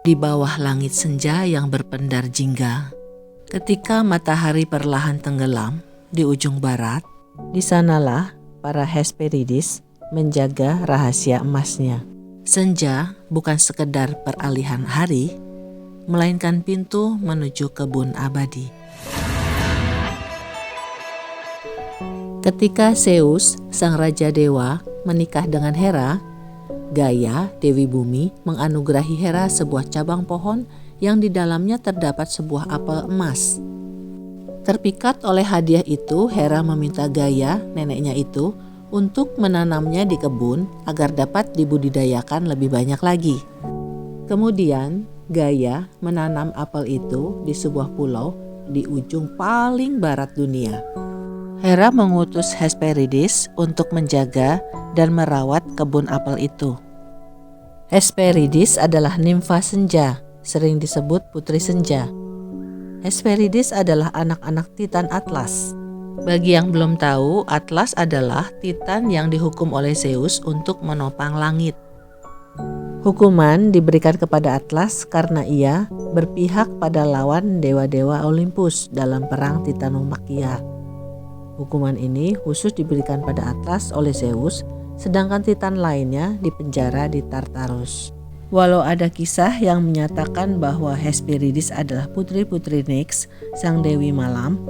Di bawah langit senja yang berpendar jingga, ketika matahari perlahan tenggelam di ujung barat, di sanalah para Hesperidis menjaga rahasia emasnya. Senja bukan sekedar peralihan hari, melainkan pintu menuju kebun abadi. Ketika Zeus, sang raja dewa, menikah dengan Hera, Gaia, Dewi Bumi, menganugerahi Hera sebuah cabang pohon yang di dalamnya terdapat sebuah apel emas. Terpikat oleh hadiah itu, Hera meminta Gaia, neneknya itu, untuk menanamnya di kebun agar dapat dibudidayakan lebih banyak lagi. Kemudian, Gaia menanam apel itu di sebuah pulau di ujung paling barat dunia. Hera mengutus Hesperidis untuk menjaga dan merawat kebun apel itu. Hesperidis adalah nimfa senja, sering disebut putri senja. Hesperidis adalah anak-anak Titan Atlas. Bagi yang belum tahu, Atlas adalah Titan yang dihukum oleh Zeus untuk menopang langit. Hukuman diberikan kepada Atlas karena ia berpihak pada lawan dewa-dewa Olympus dalam perang Titanomakhia. Hukuman ini khusus diberikan pada Atlas oleh Zeus, sedangkan Titan lainnya dipenjara di Tartarus. Walau ada kisah yang menyatakan bahwa Hesperidis adalah putri-putri Nyx, sang dewi malam,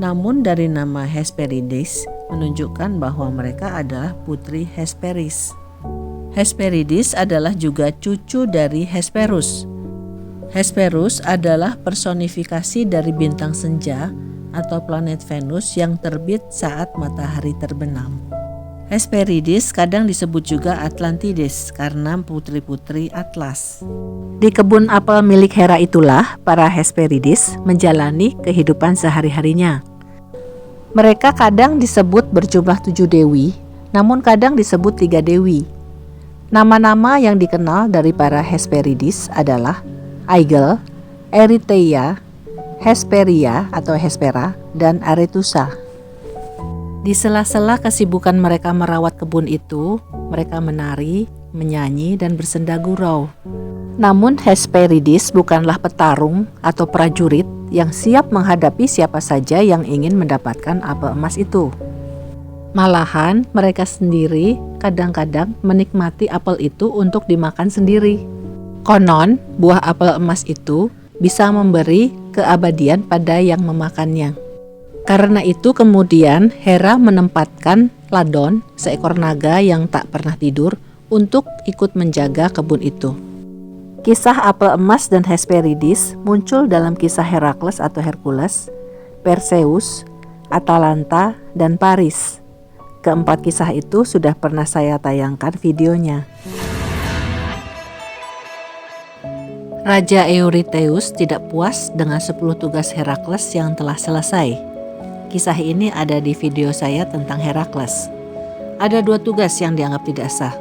namun dari nama Hesperidis menunjukkan bahwa mereka adalah putri Hesperis. Hesperidis adalah juga cucu dari Hesperus. Hesperus adalah personifikasi dari bintang senja atau planet Venus yang terbit saat matahari terbenam. Hesperidis kadang disebut juga Atlantides karena putri-putri Atlas. Di kebun apel milik Hera itulah para Hesperidis menjalani kehidupan sehari-harinya. Mereka kadang disebut berjumlah 7 dewi, namun kadang disebut 3 dewi. Nama-nama yang dikenal dari para Hesperidis adalah Aigel, Erytheia, Hesperia atau Hespera, dan Arethusa. Di sela-sela kesibukan mereka merawat kebun itu, mereka menari, menyanyi, dan bersenda gurau. Namun Hesperidis bukanlah petarung atau prajurit yang siap menghadapi siapa saja yang ingin mendapatkan apel emas itu. Malahan mereka sendiri kadang-kadang menikmati apel itu untuk dimakan sendiri. Konon, buah apel emas itu bisa memberi keabadian pada yang memakannya. Karena itu kemudian Hera menempatkan Ladon, seekor naga yang tak pernah tidur, untuk ikut menjaga kebun itu. Kisah apel emas dan Hesperidis muncul dalam kisah Herakles atau Hercules, Perseus, Atalanta, dan Paris. Keempat kisah itu sudah pernah saya tayangkan videonya. Raja Eurystheus tidak puas dengan 10 tugas Herakles yang telah selesai. Kisah ini ada di video saya tentang Herakles. Ada 2 tugas yang dianggap tidak sah,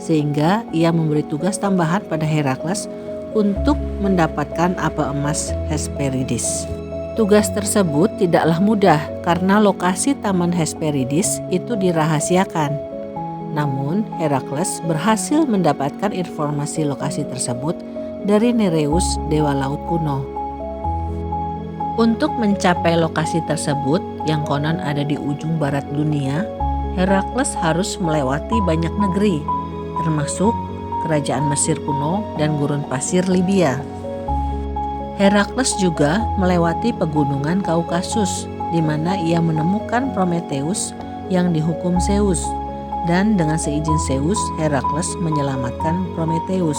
sehingga ia memberi tugas tambahan pada Herakles untuk mendapatkan apel emas Hesperidis. Tugas tersebut tidaklah mudah karena lokasi Taman Hesperidis itu dirahasiakan. Namun Herakles berhasil mendapatkan informasi lokasi tersebut dari Nereus, dewa laut kuno. Untuk mencapai lokasi tersebut yang konon ada di ujung barat dunia, Herakles harus melewati banyak negeri, termasuk kerajaan Mesir kuno dan gurun pasir Libya. Herakles juga melewati pegunungan Kaukasus, di mana ia menemukan Prometheus yang dihukum Zeus, dan dengan seizin Zeus, Herakles menyelamatkan Prometheus.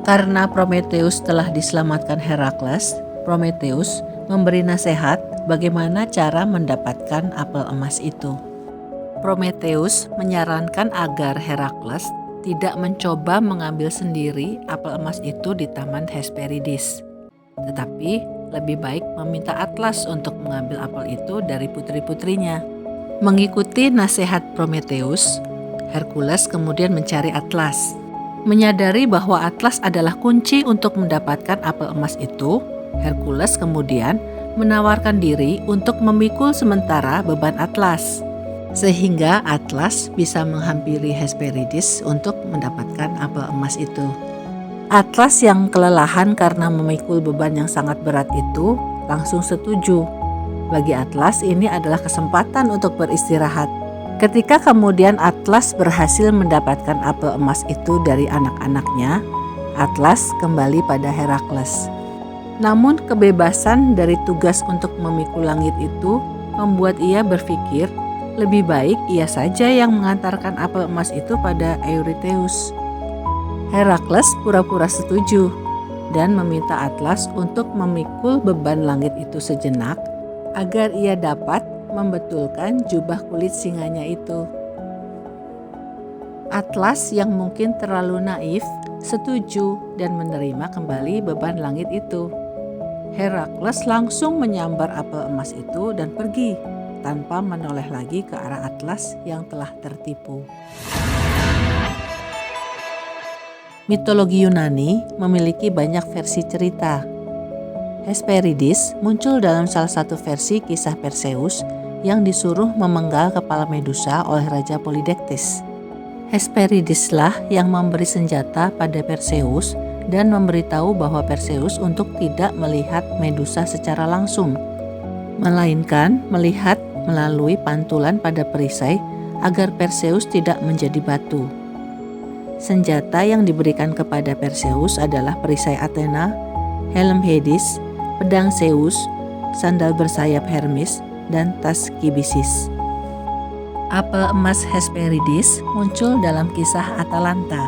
Karena Prometheus telah diselamatkan Herakles, Prometheus memberi nasihat bagaimana cara mendapatkan apel emas itu. Prometheus menyarankan agar Herakles tidak mencoba mengambil sendiri apel emas itu di Taman Hesperidis, tetapi lebih baik meminta Atlas untuk mengambil apel itu dari putri-putrinya. Mengikuti nasihat Prometheus, Hercules kemudian mencari Atlas. Menyadari bahwa Atlas adalah kunci untuk mendapatkan apel emas itu, Hercules kemudian menawarkan diri untuk memikul sementara beban Atlas, sehingga Atlas bisa menghampiri Hesperidis untuk mendapatkan apel emas itu. Atlas yang kelelahan karena memikul beban yang sangat berat itu langsung setuju. Bagi Atlas ini adalah kesempatan untuk beristirahat. Ketika kemudian Atlas berhasil mendapatkan apel emas itu dari anak-anaknya, Atlas kembali pada Herakles. Namun kebebasan dari tugas untuk memikul langit itu membuat ia berpikir lebih baik ia saja yang mengantarkan apel emas itu pada Eurystheus. Herakles pura-pura setuju dan meminta Atlas untuk memikul beban langit itu sejenak agar ia dapat membetulkan jubah kulit singanya itu. Atlas yang mungkin terlalu naif setuju dan menerima kembali beban langit itu. Herakles langsung menyambar apel emas itu dan pergi tanpa menoleh lagi ke arah Atlas yang telah tertipu. Mitologi Yunani memiliki banyak versi cerita. Hesperides muncul dalam salah satu versi kisah Perseus yang disuruh memenggal kepala Medusa oleh Raja Polydectes. Hesperideslah yang memberi senjata pada Perseus dan memberitahu bahwa Perseus untuk tidak melihat Medusa secara langsung, melainkan melihat melalui pantulan pada perisai agar Perseus tidak menjadi batu. Senjata yang diberikan kepada Perseus adalah perisai Athena, helm Hades, pedang Zeus, sandal bersayap Hermes, dan tas Kibisis. Apel emas Hesperides muncul dalam kisah Atalanta.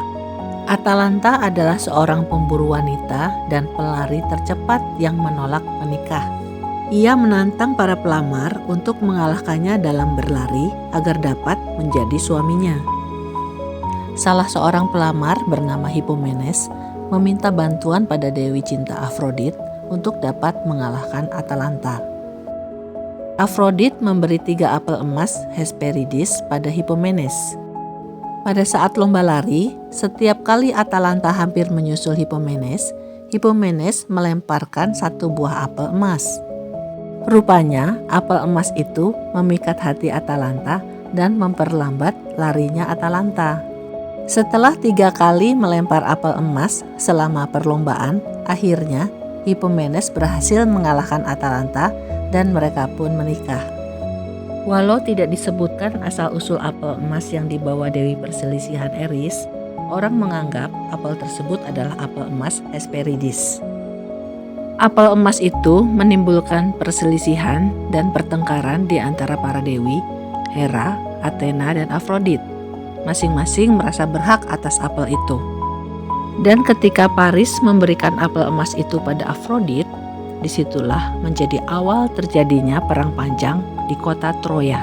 Atalanta adalah seorang pemburu wanita dan pelari tercepat yang menolak menikah. Ia menantang para pelamar untuk mengalahkannya dalam berlari agar dapat menjadi suaminya. Salah seorang pelamar bernama Hippomenes meminta bantuan pada Dewi Cinta Afrodit untuk dapat mengalahkan Atalanta. Afrodit memberi 3 apel emas Hesperides pada Hippomenes. Pada saat lomba lari, setiap kali Atalanta hampir menyusul Hippomenes, Hippomenes melemparkan 1 buah apel emas. Rupanya, apel emas itu memikat hati Atalanta dan memperlambat larinya Atalanta. Setelah 3 kali melempar apel emas selama perlombaan, akhirnya Hippomenes berhasil mengalahkan Atalanta dan mereka pun menikah. Walau tidak disebutkan asal-usul apel emas yang dibawa Dewi Perselisihan Eris, orang menganggap apel tersebut adalah apel emas Hesperides. Apel emas itu menimbulkan perselisihan dan pertengkaran di antara para dewi, Hera, Athena, dan Afrodit. Masing-masing merasa berhak atas apel itu. Dan ketika Paris memberikan apel emas itu pada Afrodit, disitulah menjadi awal terjadinya perang panjang di kota Troya.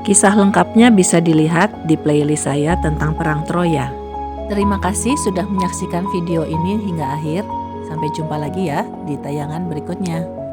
Kisah lengkapnya bisa dilihat di playlist saya tentang perang Troya. Terima kasih sudah menyaksikan video ini hingga akhir. Sampai jumpa lagi ya di tayangan berikutnya.